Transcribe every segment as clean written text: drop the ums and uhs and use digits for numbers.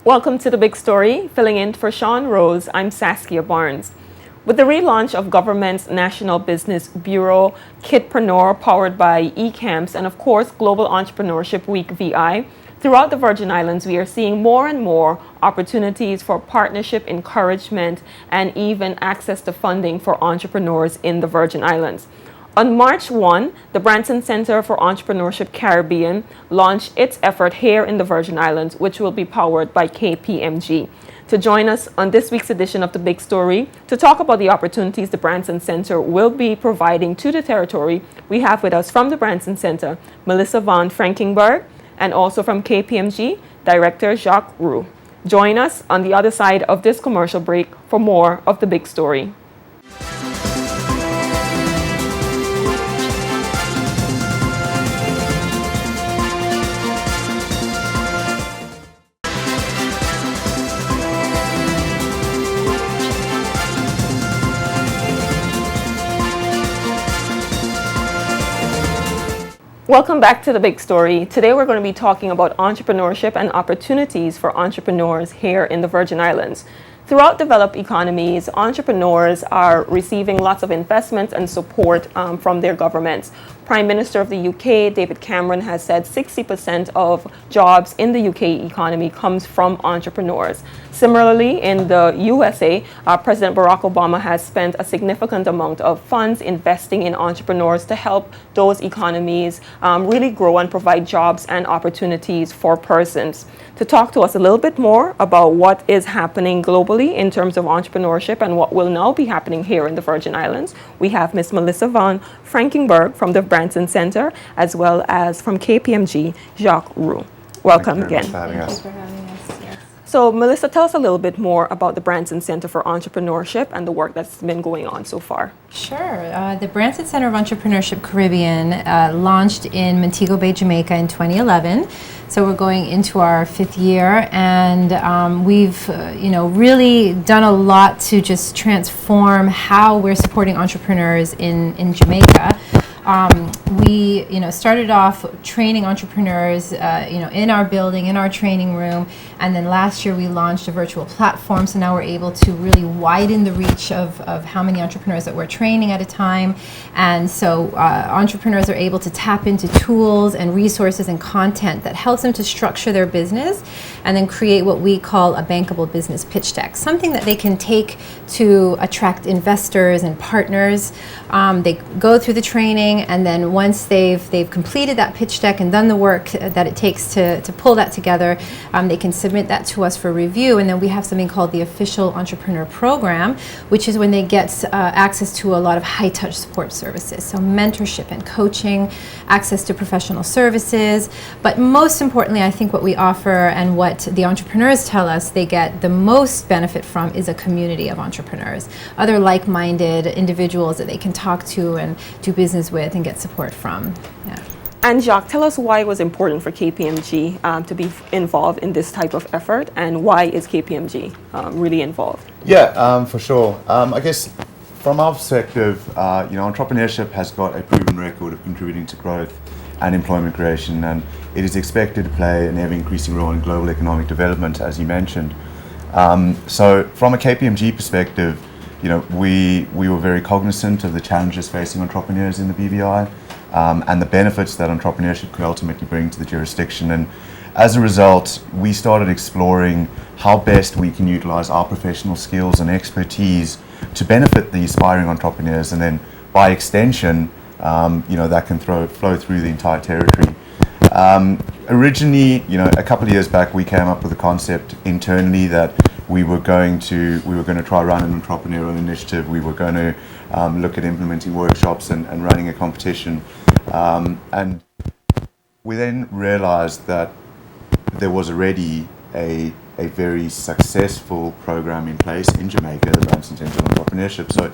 Welcome to The Big Story. Filling in for Sean Rose, I'm Saskia Barnes. With the relaunch of government's National Business Bureau, Kidpreneur, powered by eCamps, and of course Global Entrepreneurship Week VI, throughout the Virgin Islands we are seeing more and more opportunities for partnership, encouragement, and even access to funding for entrepreneurs in the Virgin Islands. On March 1, the Branson Center for Entrepreneurship Caribbean launched its effort here in the Virgin Islands, which will be powered by KPMG. To join us on this week's edition of The Big Story, to talk about the opportunities the Branson Center will be providing to the territory, we have with us from the Branson Center, Melissa von Frankenberg, and also from KPMG, Director Jacques Roux. Join us on the other side of this commercial break for more of The Big Story. Welcome back to The Big Story. Today we're going to be talking about entrepreneurship and opportunities for entrepreneurs here in the Virgin Islands. Throughout developed economies, entrepreneurs are receiving lots of investments and support from their governments. Prime Minister of the UK, David Cameron, has said 60% of jobs in the UK economy comes from entrepreneurs. Similarly, in the USA, President Barack Obama has spent a significant amount of funds investing in entrepreneurs to help those economies really grow and provide jobs and opportunities for persons. To talk to us a little bit more about what is happening globally in terms of entrepreneurship and what will now be happening here in the Virgin Islands, we have Ms. Melissa von Frankenberg from the Branson Center, as well as from KPMG, Jacques Roux. Welcome again. Thank you for having us. Thank you for having us. Yes. So, Melissa, tell us a little bit more about the Branson Center for Entrepreneurship and the work that's been going on so far. Sure. The Branson Center of Entrepreneurship Caribbean launched in Montego Bay, Jamaica in 2011. So we're going into our 5th year, and we've really done a lot to just transform how we're supporting entrepreneurs in Jamaica. We started off training entrepreneurs in our building, in our training room, and then last year we launched a virtual platform, so now we're able to really widen the reach of how many entrepreneurs that we're training at a time. And so entrepreneurs are able to tap into tools and resources and content that helps them to structure their business and then create what we call a bankable business pitch deck, something that they can take to attract investors and partners. They go through the training, and then once they've completed that pitch deck and done the work that it takes to pull that together, they can submit that to us for review. And then we have something called the Official Entrepreneur Program, which is when they get access to a lot of high-touch support services, so mentorship and coaching, access to professional services. But most importantly, I think what we offer and what the entrepreneurs tell us they get the most benefit from is a community of entrepreneurs, other like-minded individuals that they can talk to and do business with and get support from. Yeah. And Jacques, tell us why it was important for KPMG to be involved in this type of effort, and why is KPMG really involved? Yeah, for sure. I guess from our perspective, entrepreneurship has got a proven record of contributing to growth and employment creation, and it is expected to play an ever-increasing role in global economic development, as you mentioned. So from a KPMG perspective, we were very cognizant of the challenges facing entrepreneurs in the BVI and the benefits that entrepreneurship could ultimately bring to the jurisdiction. And as a result, we started exploring how best we can utilize our professional skills and expertise to benefit the aspiring entrepreneurs, and then by extension, that can flow through the entire territory. Originally, a couple of years back, we came up with a concept internally that we were going to try run an entrepreneurial initiative. We were going to look at implementing workshops and running a competition. And we then realized that there was already a very successful program in place in Jamaica, the Branson Center for Entrepreneurship. So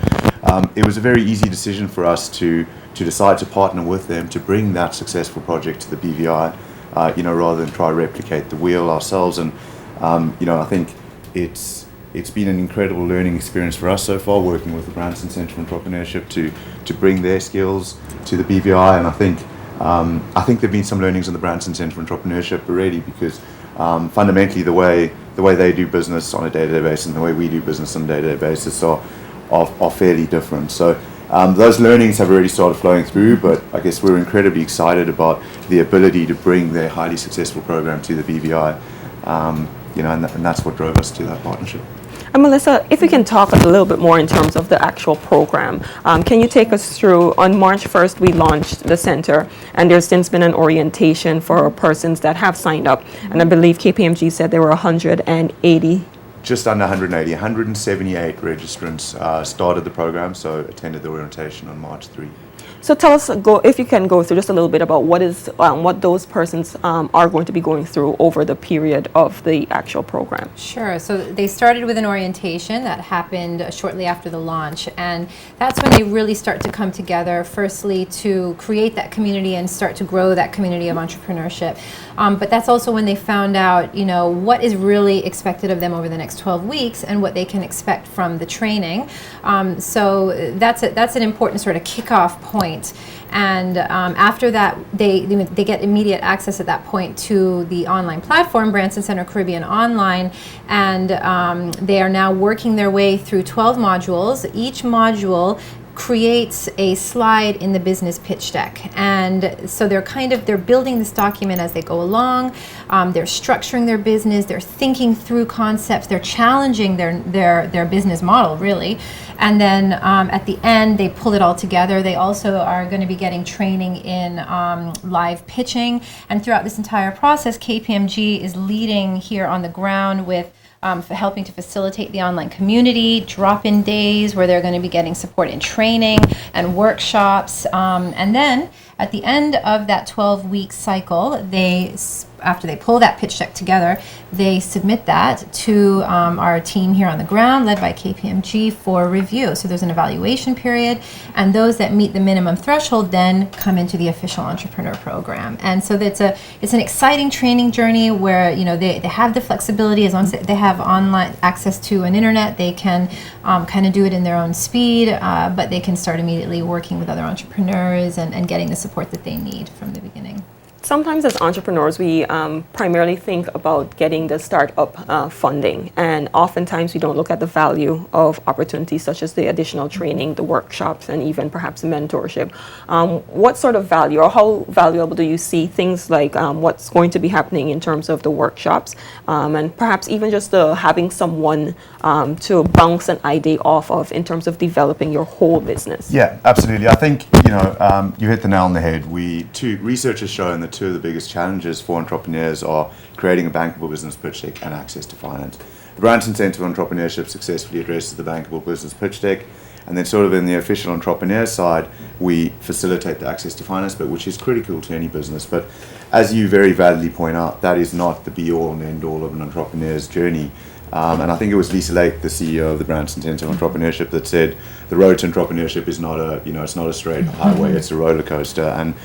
it was a very easy decision for us to decide to partner with them to bring that successful project to the BVI, rather than try to replicate the wheel ourselves. And I think it's been an incredible learning experience for us so far, working with the Branson Center for Entrepreneurship to bring their skills to the BVI. And I think there've been some learnings in the Branson Center for Entrepreneurship already, because fundamentally the way they do business on a day-to-day basis and the way we do business on a day-to-day basis are fairly different. So those learnings have already started flowing through, but I guess we're incredibly excited about the ability to bring their highly successful program to the BVI, and that's what drove us to that partnership. And Melissa, if you can talk a little bit more in terms of the actual program, can you take us through, on March 1st, we launched the center, and there's since been an orientation for persons that have signed up, and I believe KPMG said there were 180. Just under 180, 178 registrants started the program, so attended the orientation on March 3. So tell us, if you can go through just a little bit about what those persons are going to be going through over the period of the actual program. Sure. So they started with an orientation that happened shortly after the launch, and that's when they really start to come together, firstly to create that community and start to grow that community of entrepreneurship. But that's also when they found out, what is really expected of them over the next 12 weeks and what they can expect from the training. So that's an important sort of kickoff point. And after that, they get immediate access at that point to the online platform, Branson Center Caribbean Online, and they are now working their way through 12 modules. Each module creates a slide in the business pitch deck, and so they're building this document as they go along. They're structuring their business, they're thinking through concepts, they're challenging their business model really, and then at the end they pull it all together. They also are going to be getting training in live pitching, and throughout this entire process KPMG is leading here on the ground with for helping to facilitate the online community, drop-in days where they're going to be getting support in training and workshops. And then at the end of that 12-week cycle, after they pull that pitch deck together, they submit that to our team here on the ground, led by KPMG, for review. So there's an evaluation period, and those that meet the minimum threshold then come into the official entrepreneur program. And so it's an exciting training journey where they have the flexibility. As long as they have online access to an internet, they can kind of do it in their own speed, but they can start immediately working with other entrepreneurs and getting the support that they need from the beginning. Sometimes as entrepreneurs, we primarily think about getting the startup funding, and oftentimes we don't look at the value of opportunities such as the additional training, the workshops, and even perhaps mentorship. What sort of value, or how valuable do you see things like what's going to be happening in terms of the workshops, and perhaps even just having someone to bounce an idea off of in terms of developing your whole business? Yeah, absolutely. I think you hit the nail on the head. Research has shown that two of the biggest challenges for entrepreneurs are creating a bankable business pitch deck and access to finance. The Branson Center for Entrepreneurship successfully addresses the bankable business pitch deck, and then sort of in the official entrepreneur side, we facilitate the access to finance bit, which is critical to any business. But as you very validly point out, that is not the be-all and end-all of an entrepreneur's journey. And I think it was Lisa Lake, the CEO of the Branson Center for Entrepreneurship, that said the road to entrepreneurship is not it's not a straight highway, it's a roller coaster. And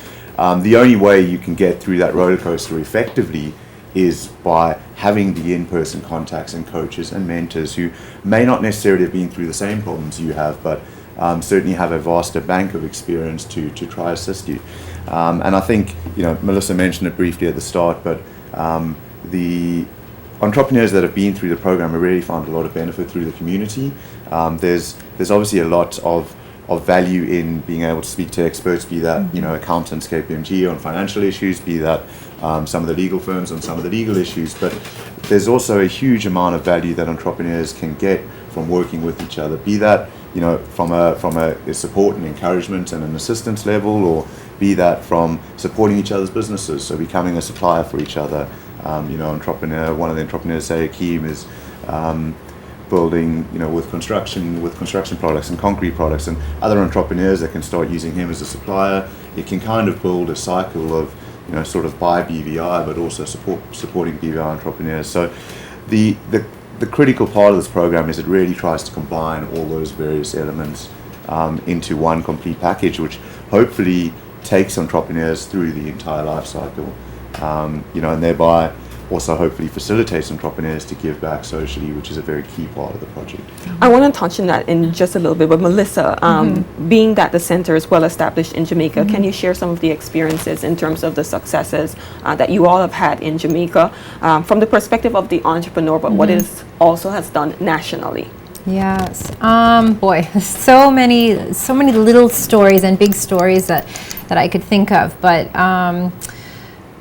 the only way you can get through that roller coaster effectively is by having the in-person contacts and coaches and mentors who may not necessarily have been through the same problems you have, but certainly have a vaster bank of experience to try assist you. And I think, Melissa mentioned it briefly at the start, but the entrepreneurs that have been through the program have really found a lot of benefit through the community. There's obviously a lot of value in being able to speak to experts, be that accountants, KPMG on financial issues, be that some of the legal firms on some of the legal issues. But there's also a huge amount of value that entrepreneurs can get from working with each other, be that from a support and encouragement and an assistance level, or be that from supporting each other's businesses, so becoming a supplier for each other. One of the entrepreneurs, say Akeem, is building, with construction products and concrete products, and other entrepreneurs that can start using him as a supplier. It can kind of build a cycle of, sort of by BVI, but also supporting BVI entrepreneurs. So the critical part of this program is it really tries to combine all those various elements into one complete package, which hopefully takes entrepreneurs through the entire life cycle, and thereby also hopefully facilitates entrepreneurs to give back socially, which is a very key part of the project. I want to touch on that in just a little bit, but Melissa, being that the center is well established in Jamaica, can you share some of the experiences in terms of the successes that you all have had in Jamaica from the perspective of the entrepreneur, but what it also has done nationally? Yes. Boy, so many little stories and big stories that I could think of. But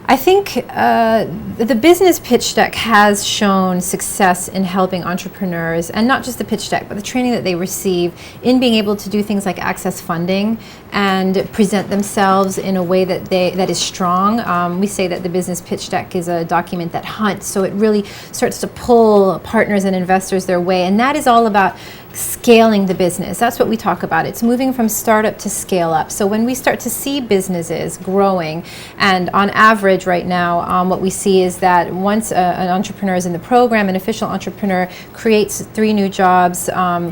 I think the business pitch deck has shown success in helping entrepreneurs, and not just the pitch deck, but the training that they receive in being able to do things like access funding and present themselves in a way that is strong. We say that the business pitch deck is a document that hunts, so it really starts to pull partners and investors their way, and that is all about scaling the business. That's what we talk about. It's moving from startup to scale up. So when we start to see businesses growing, and on average right now, what we see is that once an entrepreneur is in the program, an official entrepreneur creates 3 new jobs,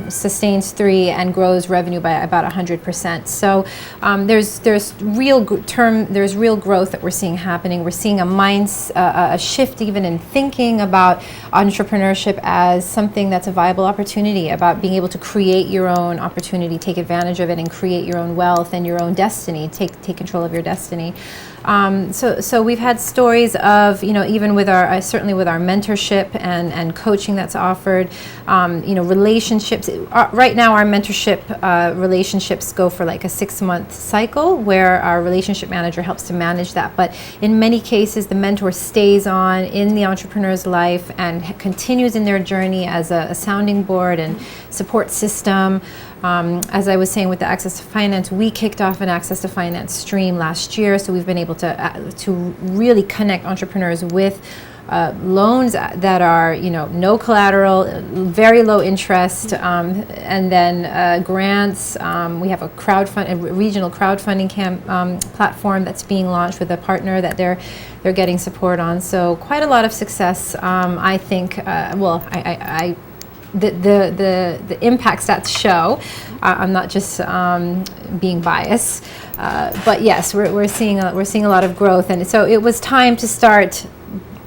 sustains 3, and grows revenue by about 100%. So there's real growth that we're seeing happening. We're seeing a shift even in thinking about entrepreneurship as something that's a viable opportunity, about being able to create your own opportunity, take advantage of it, and create your own wealth and your own destiny, take control of your destiny. So we've had stories of, even with certainly with our mentorship and coaching that's offered, relationships. Right now our mentorship relationships go for like a 6-month cycle where our relationship manager helps to manage that. But in many cases, the mentor stays on in the entrepreneur's life and continues in their journey as a sounding board and support system. As I was saying with the Access to Finance, we kicked off an Access to Finance stream last year, so we've been able to really connect entrepreneurs with loans that are, no collateral, very low interest, and then grants. We have a regional crowdfunding platform that's being launched with a partner that they're getting support on. So quite a lot of success, I think. The impact stats show. I'm not just being biased, but yes, we're seeing a lot of growth, and so it was time to start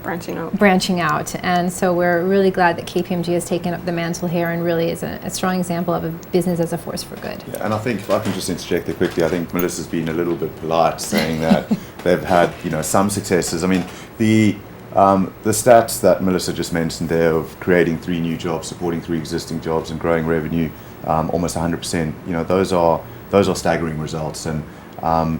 branching out, and so we're really glad that KPMG has taken up the mantle here and really is a strong example of a business as a force for good. Yeah, and I think if I can just interject there quickly, I think Melissa's been a little bit polite saying that they've had some successes. I mean, the stats that Melissa just mentioned there of creating 3 new jobs, supporting 3 existing jobs, and growing revenue almost 100%. Those are staggering results, and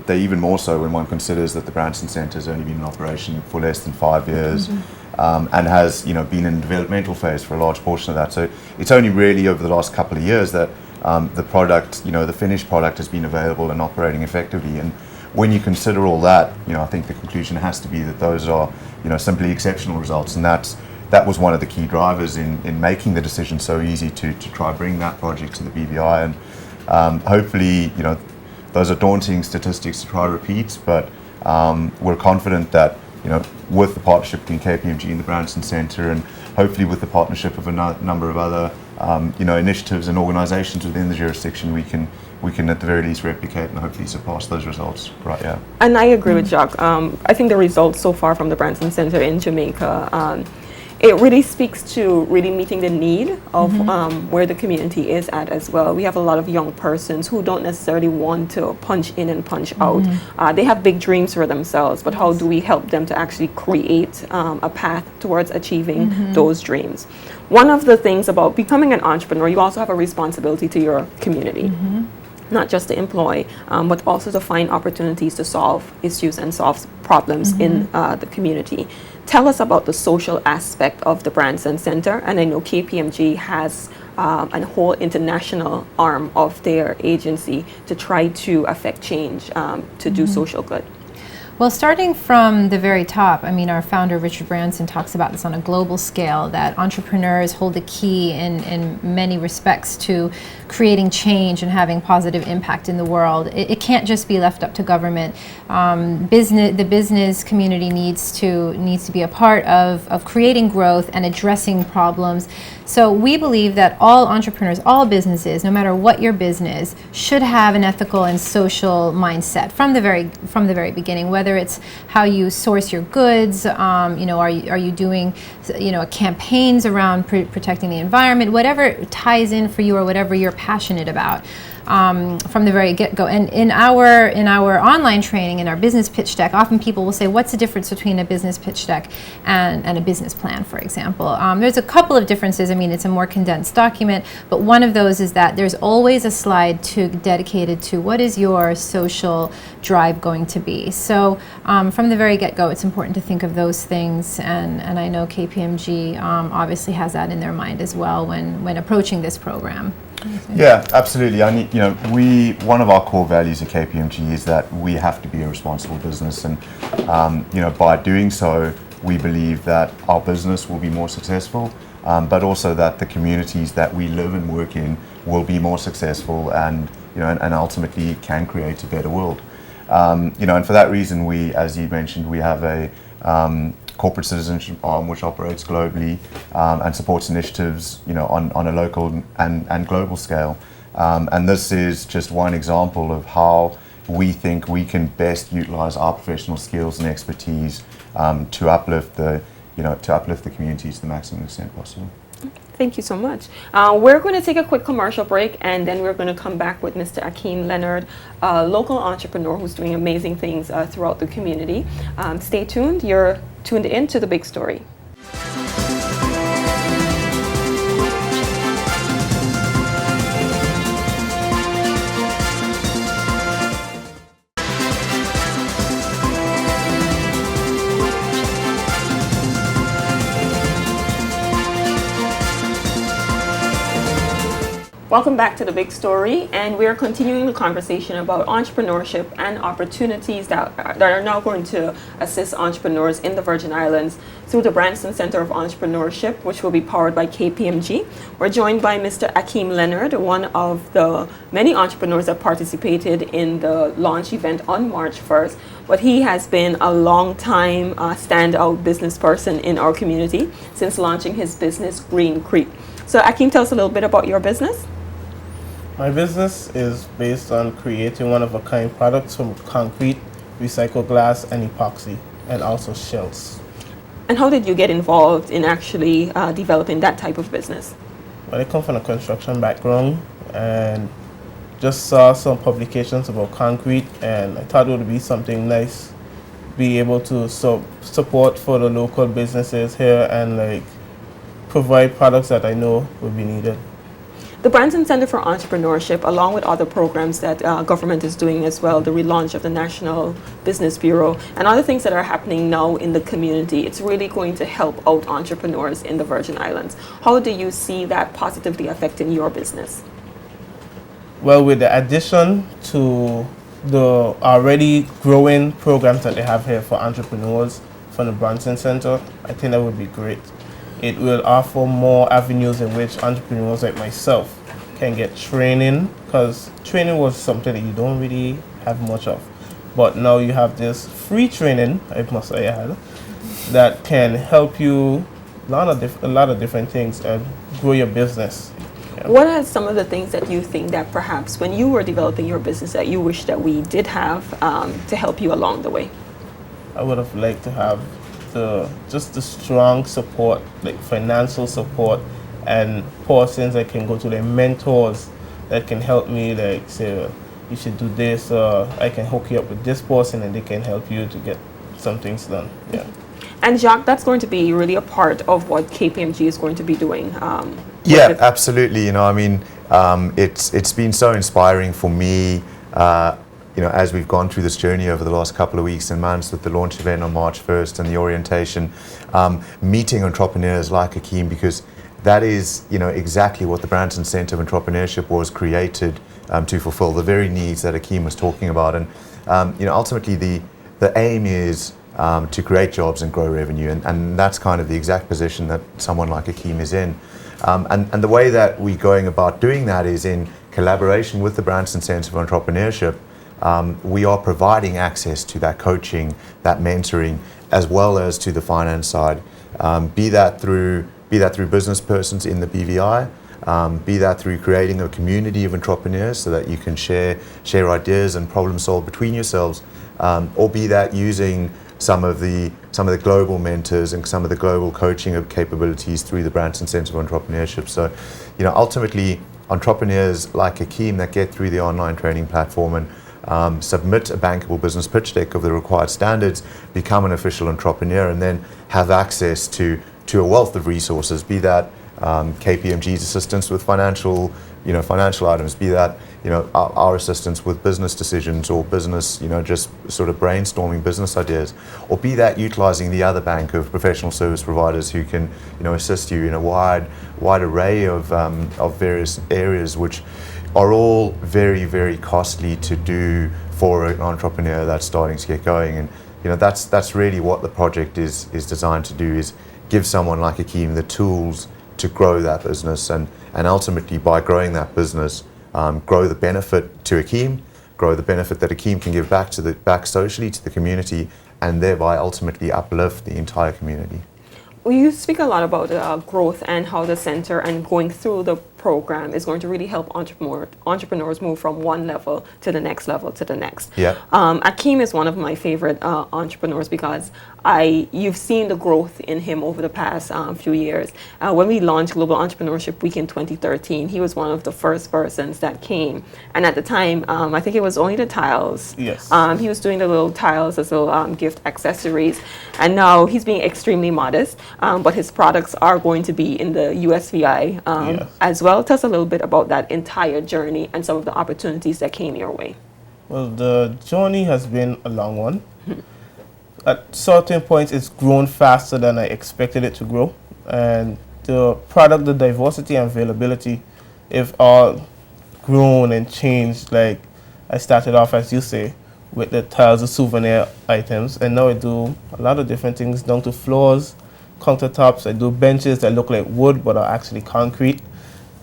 they're even more so when one considers that the Branson Centre has only been in operation for less than 5 years, and has been in the developmental phase for a large portion of that. So it's only really over the last couple of years that the product, the finished product, has been available and operating effectively. And when you consider all that, I think the conclusion has to be that those are, simply exceptional results, and that was one of the key drivers in making the decision so easy to try bring that project to the BVI. And hopefully, those are daunting statistics to try to repeat, but we're confident that, with the partnership between KPMG and the Branson Centre, and hopefully with the partnership of a number of other, initiatives and organisations within the jurisdiction, we can at the very least replicate and hopefully surpass those results. Right, yeah. And I agree with Jacques. I think the results so far from the Branson Centre in Jamaica, it really speaks to really meeting the need of where the community is at as well. We have a lot of young persons who don't necessarily want to punch in and punch out. They have big dreams for themselves, but how do we help them to actually create a path towards achieving those dreams? One of the things about becoming an entrepreneur, you also have a responsibility to your community. Not just to employ, but also to find opportunities to solve issues and solve problems in the community. Tell us about the social aspect of the Branson Centre, and I know KPMG has a whole international arm of their agency to try to affect change, to do social good. Well, starting from the very top, our founder, Richard Branson, talks about this on a global scale, that entrepreneurs hold the key in many respects to creating change and having positive impact in the world. It can't just be left up to government. The business community needs to be a part of creating growth and addressing problems So we believe that all entrepreneurs, all businesses, no matter what your business, should have an ethical and social mindset from the very beginning. Whether it's how you source your goods, are you doing, campaigns around protecting the environment, whatever ties in for you or whatever you're passionate about. From the very get-go. And in our online training, in our business pitch deck, often people will say, what's the difference between a business pitch deck and a business plan, for example? There's a couple of differences. I mean, it's a more condensed document, but one of those is that there's always a slide dedicated to what is your social drive going to be. So from the very get-go, it's important to think of those things, and I know KPMG obviously has that in their mind as well when approaching this program. Yeah, absolutely. One of our core values at KPMG is that we have to be a responsible business, and by doing so, we believe that our business will be more successful, but also that the communities that we live and work in will be more successful, and ultimately can create a better world. And for that reason, we, as you mentioned, we have a corporate citizenship arm which operates globally and supports initiatives on a local and global scale. And this is just one example of how we think we can best utilize our professional skills and expertise to uplift the communities to the maximum extent possible. Thank you so much. We're going to take a quick commercial break, and then we're going to come back with Mr. Akeem Leonard, a local entrepreneur who's doing amazing things throughout the community. Stay tuned. You're tuned in to The Big Story. Welcome back to The Big Story, and we are continuing the conversation about entrepreneurship and opportunities that are now going to assist entrepreneurs in the Virgin Islands through the Branson Center of Entrepreneurship, which will be powered by KPMG. We're joined by Mr. Akeem Leonard, one of the many entrepreneurs that participated in the launch event on March 1st, but he has been a long-time standout business person in our community since launching his business, Green Creek. So Akeem, tell us a little bit about your business. My business is based on creating one-of-a-kind products from concrete, recycled glass, and epoxy, and also shells. And how did you get involved in actually developing that type of business? Well, I come from a construction background and just saw some publications about concrete, and I thought it would be something nice, be able to support for the local businesses here and provide products that I know would be needed. The Branson Center for Entrepreneurship, along with other programs that government is doing as well, the relaunch of the National Business Bureau, and other things that are happening now in the community, it's really going to help out entrepreneurs in the Virgin Islands. How do you see that positively affecting your business? Well, with the addition to the already growing programs that they have here for entrepreneurs from the Branson Center, I think that would be great. It will offer more avenues in which entrepreneurs like myself can get training, because training was something that you don't really have much of. But now you have this free training, I must say, that can help you learn a lot of different things and grow your business. Yeah. What are some of the things that you think that perhaps when you were developing your business that you wish that we did have to help you along the way? I would have liked to have the strong support, like financial support, and persons that can go to their mentors that can help me, like say, you should do this, I can hook you up with this person and they can help you to get some things done. Yeah. And Jacques, that's going to be really a part of what KPMG is going to be doing. Yeah, absolutely. It's been so inspiring for me, as we've gone through this journey over the last couple of weeks and months with the launch event on March 1st and the orientation, meeting entrepreneurs like Akeem, because that is, exactly what the Branson Center of Entrepreneurship was created to fulfill, the very needs that Akeem was talking about. And, ultimately the aim is to create jobs and grow revenue. And that's kind of the exact position that someone like Akeem is in. And the way that we're going about doing that is in collaboration with the Branson Center of Entrepreneurship. We are providing access to that coaching, that mentoring, as well as to the finance side, be that through be that through business persons in the BVI, be that through creating a community of entrepreneurs so that you can share ideas and problem solve between yourselves, or be that using some of the global mentors and some of the global coaching of capabilities through the Branson Center of Entrepreneurship. So, ultimately, entrepreneurs like Akeem that get through the online training platform and submit a bankable business pitch deck of the required standards, become an official entrepreneur, and then have access to a wealth of resources, be that KPMG's assistance with financial items, be that our assistance with business decisions or business, just sort of brainstorming business ideas, or be that utilizing the other bank of professional service providers who can assist you in a wide array of various areas, which are all very, very costly to do for an entrepreneur that's starting to get going. And that's really what the project is designed to do, is give someone like Akeem the tools to grow that business, and ultimately by growing that business, grow the benefit to Akeem, grow the benefit that Akeem can give back socially to the community, and thereby ultimately uplift the entire community. Well, you speak a lot about growth and how the center and going through the program is going to really help entrepreneurs move from one level to the next level to the next. Yeah. Akeem is one of my favorite entrepreneurs because you've seen the growth in him over the past few years. When we launched Global Entrepreneurship Week in 2013, he was one of the first persons that came. And at the time, I think it was only the tiles. Yes. He was doing the little tiles as little gift accessories. And now he's being extremely modest, but his products are going to be in the USVI Yes. as well. Tell us a little bit about that entire journey and some of the opportunities that came your way. Well, the journey has been a long one. At certain points, it's grown faster than I expected it to grow. And the product, the diversity and availability, have all grown and changed. Like, I started off, as you say, with the tiles, the souvenir items, and now I do a lot of different things, down to floors, countertops. I do benches that look like wood but are actually concrete.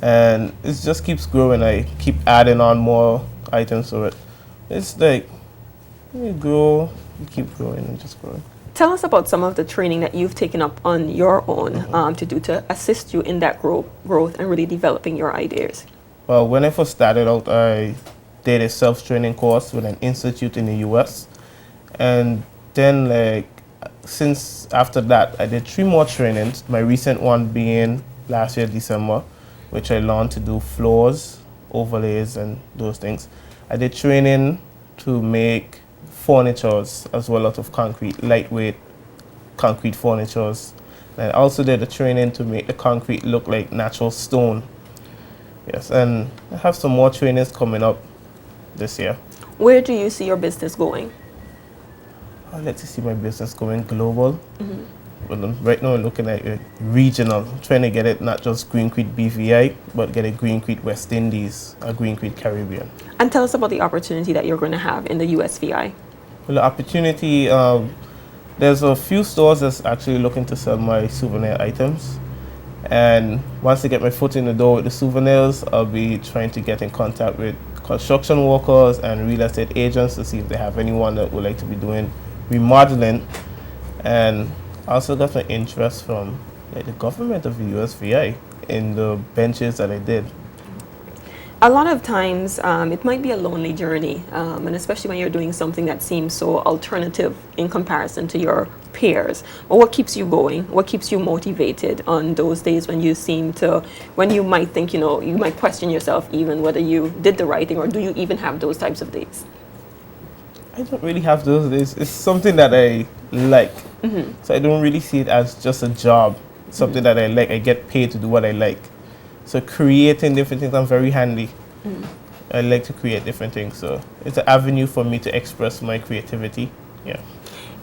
And it just keeps growing. I keep adding on more items to it. It's like you grow, you keep growing and just growing. Tell us about some of the training that you've taken up on your own to assist you in that growth and really developing your ideas. Well, when I first started out, I did a self-training course with an institute in the US. And then since after that, I did 3 more trainings, my recent one being last year, December, which I learned to do floors, overlays, and those things. I did training to make furnitures as well out of concrete, lightweight concrete furnitures. And I also did a training to make the concrete look like natural stone. Yes, and I have some more trainings coming up this year. Where do you see your business going? I'd like to see my business going global. But right now, I'm looking at it regional, trying to get it not just Green Creek BVI, but get a Green Creek West Indies, a Green Creek Caribbean. And tell us about the opportunity that you're going to have in the USVI. Well, the opportunity, there's a few stores that's actually looking to sell my souvenir items. And once I get my foot in the door with the souvenirs, I'll be trying to get in contact with construction workers and real estate agents to see if they have anyone that would like to be doing remodeling. And I also got an interest from the government of the USVI in the benches that I did. A lot of times, it might be a lonely journey, and especially when you're doing something that seems so alternative in comparison to your peers. But what keeps you going? What keeps you motivated on those days when you might think, you might question yourself even whether you did the right thing, or do you even have those types of days? I don't really have those days. It's something that I like. So I don't really see it as just a job, something that I like. I get paid to do what I like. So creating different things, I'm very handy. I like to create different things. So it's an avenue for me to express my creativity. Yeah.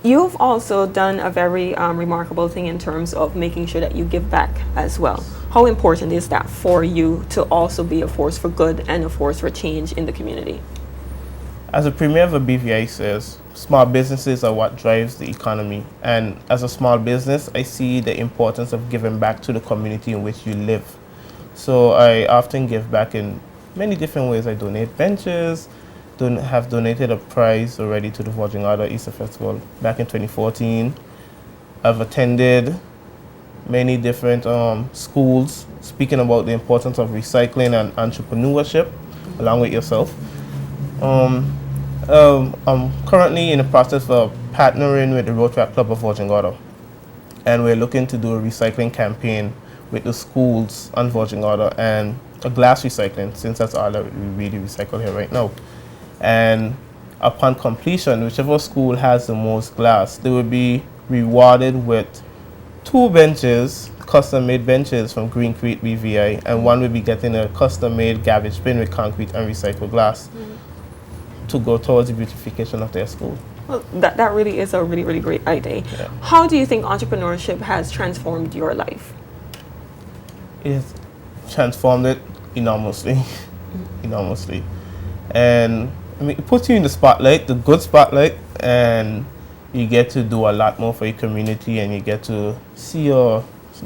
You've also done a very remarkable thing in terms of making sure that you give back as well. How important is that for you to also be a force for good and a force for change in the community? As a premier of a BVI says, small businesses are what drives the economy. And as a small business, I see the importance of giving back to the community in which you live. So I often give back in many different ways. I donate benches, have donated a prize already to the Virgin Order Easter Festival back in 2014. I've attended many different schools speaking about the importance of recycling and entrepreneurship, along with yourself. I'm currently in the process of partnering with the Rotary Club of Virgin Gorda, and we're looking to do a recycling campaign with the schools on Virgin Gorda and a glass recycling, since that's all that we really recycle here right now. And upon completion, whichever school has the most glass, they will be rewarded with 2 benches, custom-made benches from Green Crete BVI, and one will be getting a custom-made garbage bin with concrete and recycled glass to go towards the beautification of their school. Well, that really is a really, really great idea. Yeah. How do you think entrepreneurship has transformed your life? It's transformed it enormously, enormously. And I mean, it puts you in the spotlight, the good spotlight, and you get to do a lot more for your community, and you get to see the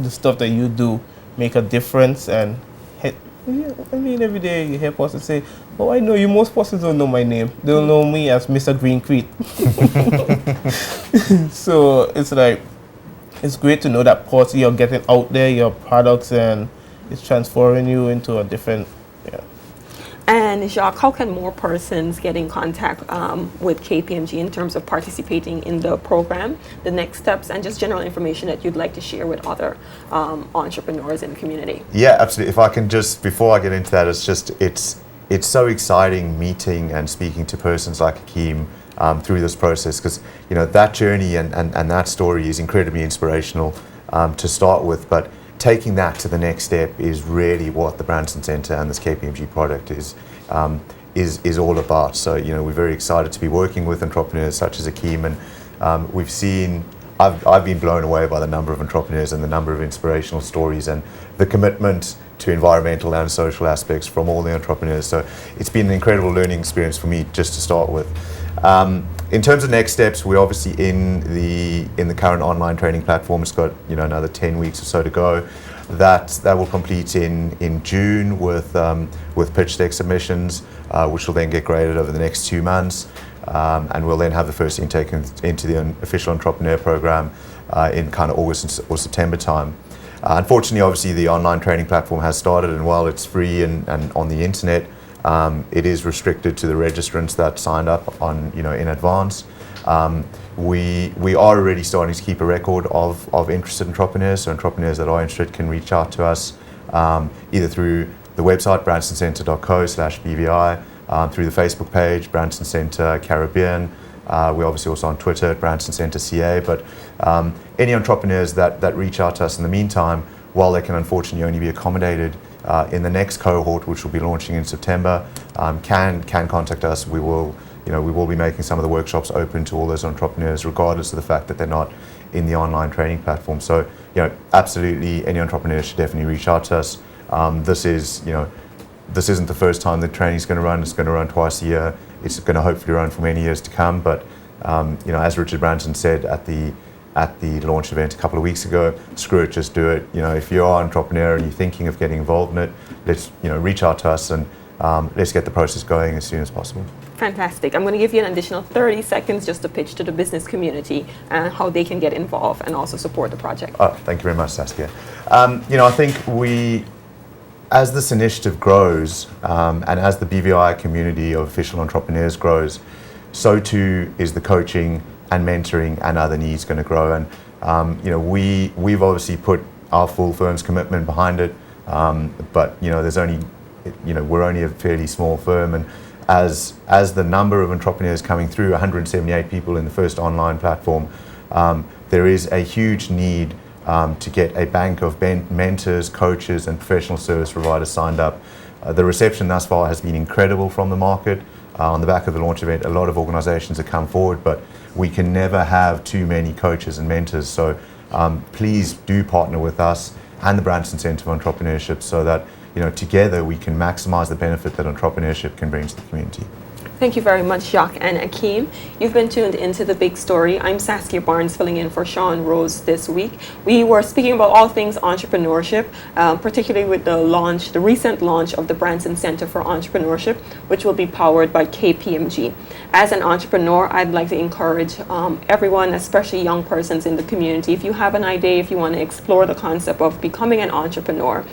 stuff that you do make a difference. And I mean, every day you hear persons say, "Oh, I know you." Most persons don't know my name. They don't know me as Mr. Green Crete. So it's like, it's great to know that part you're getting out there, your products, and it's transforming you into a different, yeah. And Jacques, how can more persons get in contact with KPMG in terms of participating in the program, the next steps, and just general information that you'd like to share with other entrepreneurs in the community? Yeah, absolutely. If I can just, before I get into that, it's so exciting meeting and speaking to persons like Hakeem through this process, because that journey and that story is incredibly inspirational to start with, but taking that to the next step is really what the Branson Centre and this KPMG product is all about. So we're very excited to be working with entrepreneurs such as Hakeem, and we've seen. I've been blown away by the number of entrepreneurs and the number of inspirational stories and the commitment to environmental and social aspects from all the entrepreneurs. So it's been an incredible learning experience for me just to start with. In terms of next steps, we're obviously in the current online training platform. It's got another 10 weeks or so to go. That will complete in June with pitch deck submissions, which will then get graded over the next 2 months. And we'll then have the first intake into the official entrepreneur program in kind of August or September time. Unfortunately, obviously, the online training platform has started, and while it's free and on the internet, it is restricted to the registrants that signed up on in advance. We are already starting to keep a record of interested entrepreneurs. So entrepreneurs that are interested can reach out to us either through the website bransoncentre.co/BVI. Through the Facebook page, Branson Centre Caribbean. We're obviously also on Twitter at Branson Centre CA, but any entrepreneurs that reach out to us in the meantime, while they can unfortunately only be accommodated in the next cohort, which will be launching in September, can contact us. We will be making some of the workshops open to all those entrepreneurs, regardless of the fact that they're not in the online training platform. So, absolutely, any entrepreneur should definitely reach out to us. This isn't the first time the training's going to run. It's going to run twice a year. It's going to hopefully run for many years to come. But as Richard Branson said at the launch event a couple of weeks ago, screw it, just do it. If you are an entrepreneur and you're thinking of getting involved in it, let's reach out to us and let's get the process going as soon as possible. Fantastic. I'm going to give you an additional 30 seconds just to pitch to the business community and how they can get involved and also support the project. Oh, thank you very much, Saskia. I think as this initiative grows and as the BVI community of official entrepreneurs grows, so too is the coaching and mentoring and other needs going to grow. And we've obviously put our full firm's commitment behind it, but there's only we're only a fairly small firm, and as the number of entrepreneurs coming through, 178 people in the first online platform, there is a huge need to get a bank of mentors, coaches, and professional service providers signed up. The reception thus far has been incredible from the market. On the back of the launch event, a lot of organizations have come forward, but we can never have too many coaches and mentors. So please do partner with us and the Branson Centre for Entrepreneurship so that together we can maximize the benefit that entrepreneurship can bring to the community. Thank you very much, Jacques and Akeem. You've been tuned into The Big Story. I'm Saskia Barnes, filling in for Sean Rose this week. We were speaking about all things entrepreneurship, particularly with the recent launch of the Branson Center for Entrepreneurship, which will be powered by KPMG. As an entrepreneur, I'd like to encourage everyone, especially young persons in the community, if you have an idea, if you want to explore the concept of becoming an entrepreneur,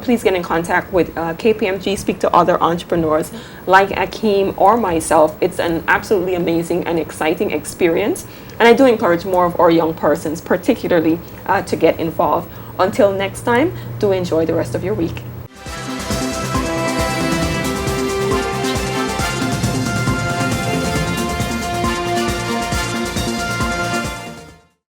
please get in contact with KPMG, speak to other entrepreneurs like Akeem or myself. It's an absolutely amazing and exciting experience, and I do encourage more of our young persons particularly to get involved. Until next time, do enjoy the rest of your week.